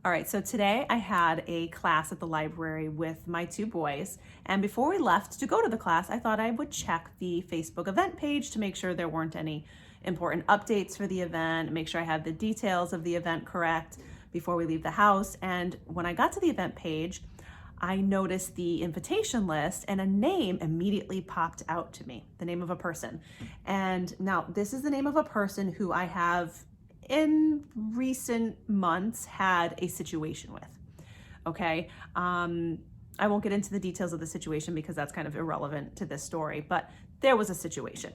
All right, so today I had a class at the library with my two boys. And before we left to go to the class, I thought I would check the Facebook event page to make sure there weren't any important updates for the event, make sure I had the details of the event correct before we leave the house. And when I got to the event page, I noticed the invitation list and a name immediately popped out to me, the name of a person. And now this is the name of a person who I have in recent months had a situation with. Okay. I won't get into the details of the situation because that's kind of irrelevant to this story, but there was a situation.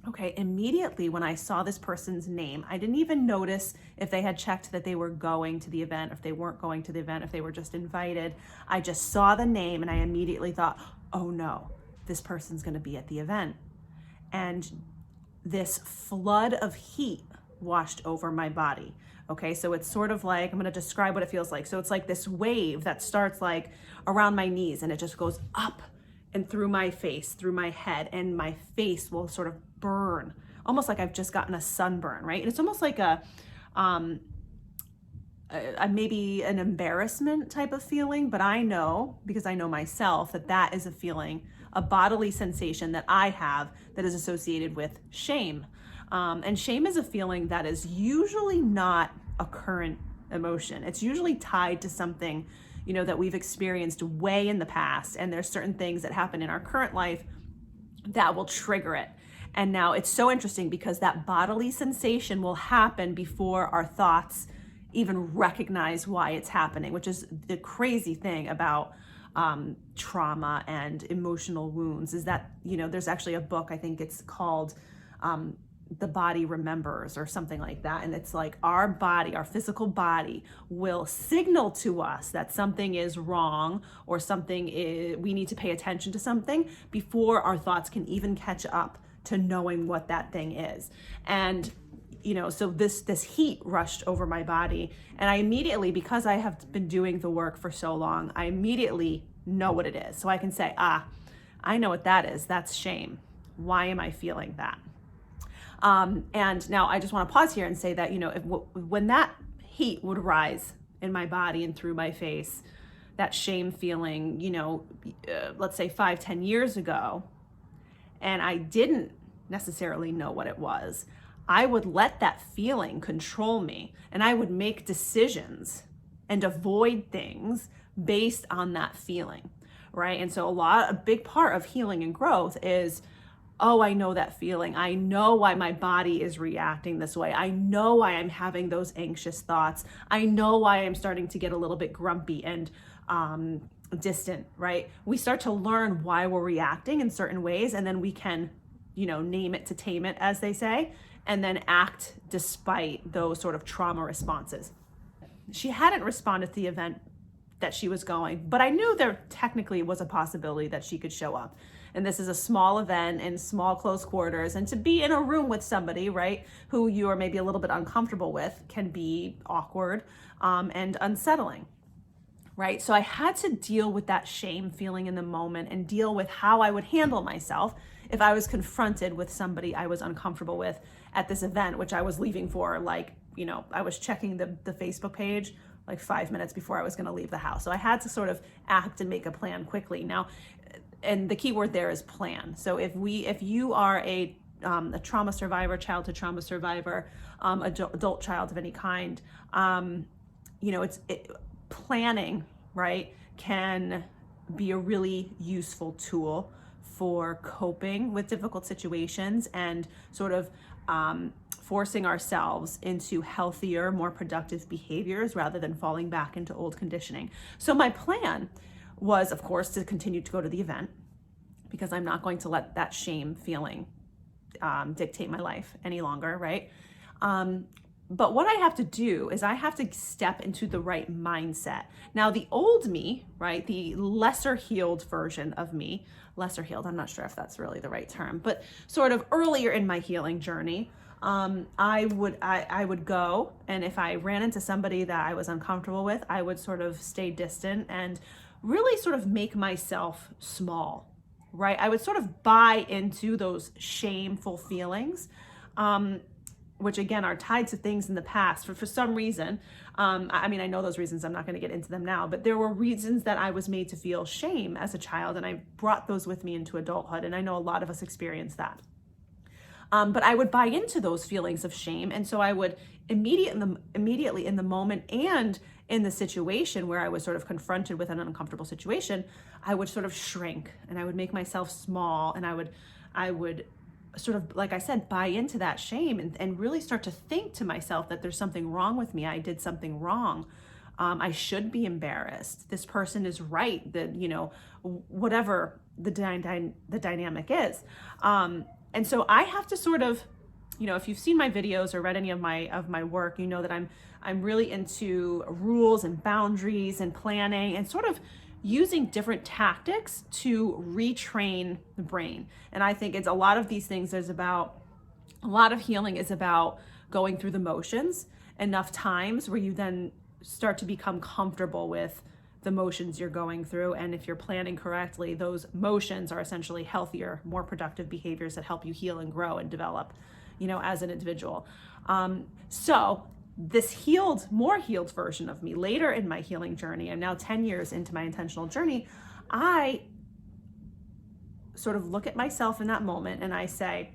Okay, immediately when I saw this person's name, I didn't even notice if they had checked that they were going to the event, if they weren't going to the event, if they were just invited. I just saw the name and I immediately thought, oh no, this person's going to be at the event. And this flood of heat washed over my body. Okay, so it's sort of like, I'm going to describe what it feels like. So it's like this wave that starts like around my knees and it just goes up and through my face, through my head, and my face will sort of burn, almost like I've just gotten a sunburn, right? And it's almost like a maybe an embarrassment type of feeling, but I know, because I know myself, that that is a feeling, a bodily sensation that I have that is associated with shame. And shame is a feeling that is usually not a current emotion. It's usually tied to something, that we've experienced way in the past. And there's certain things that happen in our current life that will trigger it. And now it's so interesting because that bodily sensation will happen before our thoughts even recognize why it's happening, which is the crazy thing about trauma and emotional wounds is that, there's actually a book, I think it's called The Body Remembers or something like that. And it's like our body, our physical body will signal to us that something is wrong or we need to pay attention to something before our thoughts can even catch up to knowing what that thing is. And, so this heat rushed over my body. And I immediately, because I have been doing the work for so long, I immediately know what it is. So I can say, I know what that is. That's shame. Why am I feeling that? And now I just want to pause here and say that, when that heat would rise in my body and through my face, that shame feeling, let's say 5-10 years ago, and I didn't necessarily know what it was, I would let that feeling control me and I would make decisions and avoid things based on that feeling, right? And so a big part of healing and growth is, oh, I know that feeling. I know why my body is reacting this way. I know why I'm having those anxious thoughts. I know why I'm starting to get a little bit grumpy and distant, right? We start to learn why we're reacting in certain ways, and then we can, name it to tame it, as they say, and then act despite those sort of trauma responses. She hadn't responded to the event that she was going, but I knew there technically was a possibility that she could show up. And this is a small event in small close quarters, and to be in a room with somebody, right, who you are maybe a little bit uncomfortable with can be awkward and unsettling, right? So I had to deal with that shame feeling in the moment and deal with how I would handle myself if I was confronted with somebody I was uncomfortable with at this event, which I was leaving for, I was checking the Facebook page like 5 minutes before I was going to leave the house. So I had to sort of act and make a plan quickly. Now, and the key word there is plan. So if you are a trauma survivor, childhood trauma survivor, adult child of any kind, planning, right, can be a really useful tool for coping with difficult situations and sort of forcing ourselves into healthier, more productive behaviors rather than falling back into old conditioning. So my plan was, of course, to continue to go to the event because I'm not going to let that shame feeling dictate my life any longer, right? But what I have to do is I have to step into the right mindset. Now, the old me, right, the lesser healed version of me, lesser healed, I'm not sure if that's really the right term, but sort of earlier in my healing journey, I would go, and if I ran into somebody that I was uncomfortable with, I would sort of stay distant and really sort of make myself small, right? I would sort of buy into those shameful feelings, which again are tied to things in the past for some reason. I mean, I know those reasons, I'm not going to get into them now, but there were reasons that I was made to feel shame as a child, and I brought those with me into adulthood. And I know a lot of us experience that. But I would buy into those feelings of shame. And so I would immediately in the moment and in the situation where I was sort of confronted with an uncomfortable situation, I would sort of shrink and I would make myself small, and I would sort of, like I said, buy into that shame and really start to think to myself that there's something wrong with me. I did something wrong. I should be embarrassed. This person is right. That, whatever the dynamic is. And so I have to sort of, if you've seen my videos or read any of my work, you know that I'm really into rules and boundaries and planning and sort of using different tactics to retrain the brain. And I think it's a lot of these things a lot of healing is about going through the motions enough times where you then start to become comfortable with the motions you're going through. And if you're planning correctly, those motions are essentially healthier, more productive behaviors that help you heal and grow and develop, as an individual. So this more healed version of me later in my healing journey, I'm now 10 years into my intentional journey, I sort of look at myself in that moment and I say,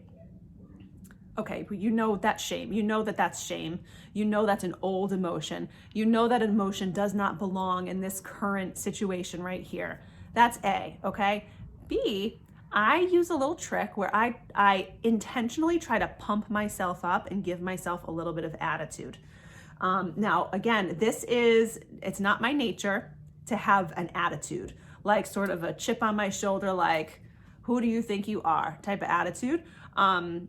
okay, that's shame. That's shame. That's an old emotion. That emotion does not belong in this current situation right here. That's A, okay? B, I use a little trick where I intentionally try to pump myself up and give myself a little bit of attitude. Now, again, it's not my nature to have an attitude, like sort of a chip on my shoulder, like, who do you think you are type of attitude.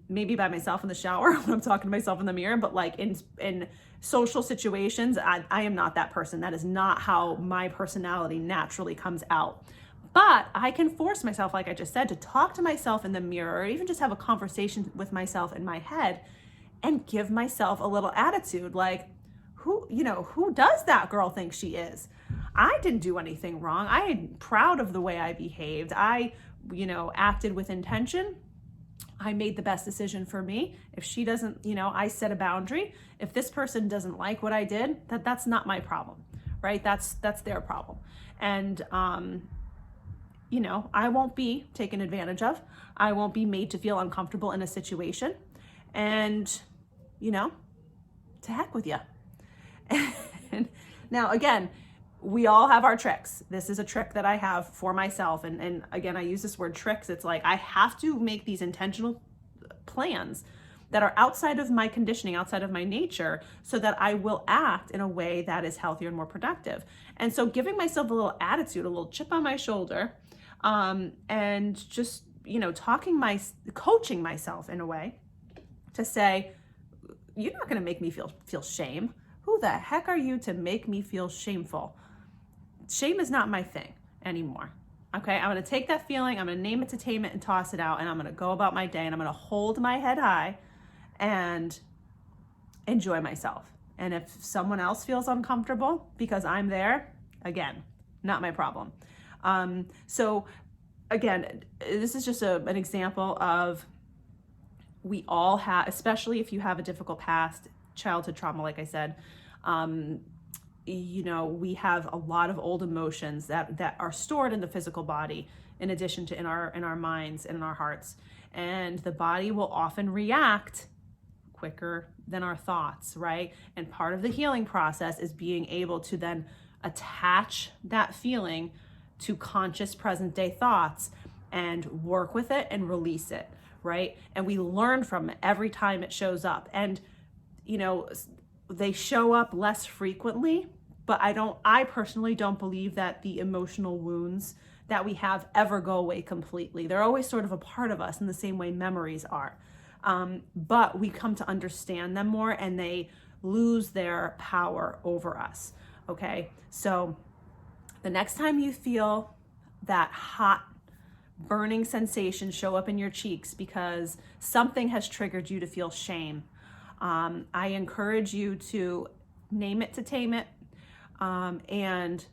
Maybe by myself in the shower when I'm talking to myself in the mirror, but like in social situations, I am not that person. That is not how my personality naturally comes out. But I can force myself, like I just said, to talk to myself in the mirror, or even just have a conversation with myself in my head and give myself a little attitude, like, who does that girl think she is? I didn't do anything wrong. I am proud of the way I behaved. I, acted with intention. I made the best decision for me. If she doesn't, I set a boundary. If this person doesn't like what I did, that's not my problem, right? That's their problem. And, I won't be taken advantage of. I won't be made to feel uncomfortable in a situation. And, to heck with you. And now, again, we all have our tricks. This is a trick that I have for myself. And again, I use this word tricks. It's like I have to make these intentional plans that are outside of my conditioning, outside of my nature, so that I will act in a way that is healthier and more productive. And so giving myself a little attitude, a little chip on my shoulder, and just, coaching myself in a way to say, you're not going to make me feel shame. Who the heck are you to make me feel shameful? Shame is not my thing anymore. Okay, I'm going to take that feeling, I'm going to name it to tame it and toss it out, and I'm going to go about my day, and I'm going to hold my head high and enjoy myself. And if someone else feels uncomfortable because I'm there, again, not my problem. So again, this is just an example of, we all have, especially if you have a difficult past, childhood trauma, like I said, we have a lot of old emotions that are stored in the physical body, in addition to in our minds and in our hearts. And the body will often react quicker than our thoughts, right? And part of the healing process is being able to then attach that feeling to conscious present day thoughts and work with it and release it, right? And we learn from it every time it shows up. And they show up less frequently, but I personally don't believe that the emotional wounds that we have ever go away completely. They're always sort of a part of us in the same way memories are. But we come to understand them more, and they lose their power over us. Okay. So the next time you feel that hot, burning sensation show up in your cheeks because something has triggered you to feel shame, I encourage you to name it to tame it, and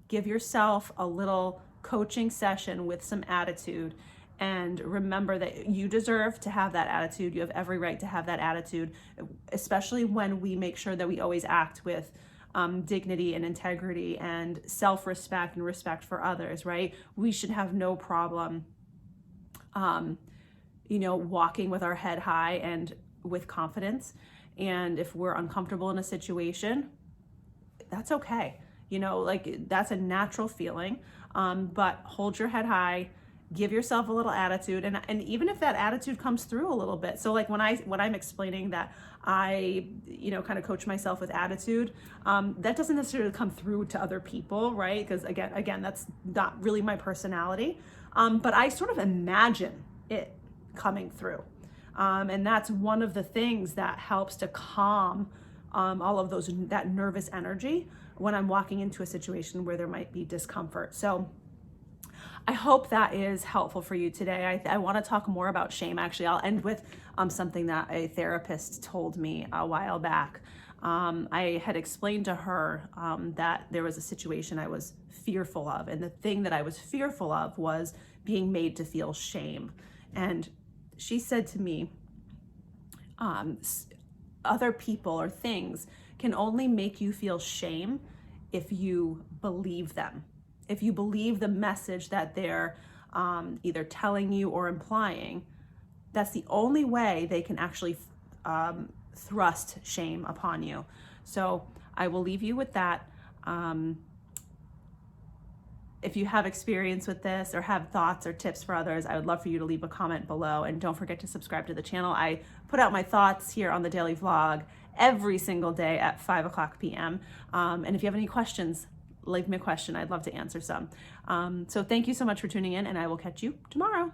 give yourself a little coaching session with some attitude And remember that you deserve to have that attitude. You have every right to have that attitude, especially when we make sure that we always act with dignity and integrity and self-respect and respect for others, right? We should have no problem, walking with our head high and with confidence. And if we're uncomfortable in a situation, that's okay. That's a natural feeling. But hold your head high, give yourself a little attitude. And even if that attitude comes through a little bit. So like when I'm explaining that I, kind of coach myself with attitude, that doesn't necessarily come through to other people, right? Because again, that's not really my personality. But I sort of imagine it coming through. And that's one of the things that helps to calm all of that nervous energy when I'm walking into a situation where there might be discomfort. So I hope that is helpful for you today. I want to talk more about shame. Actually, I'll end with something that a therapist told me a while back. I had explained to her that there was a situation I was fearful of, and the thing that I was fearful of was being made to feel shame. And she said to me, other people or things can only make you feel shame if you believe them. If you believe the message that they're either telling you or implying, that's the only way they can actually thrust shame upon you. So I will leave you with that. If you have experience with this or have thoughts or tips for others, I would love for you to leave a comment below. And don't forget to subscribe to the channel. I put out my thoughts here on the daily vlog every single day at 5:00 p.m. And if you have any questions, leave me a question. I'd love to answer some. So thank you so much for tuning in, and I will catch you tomorrow.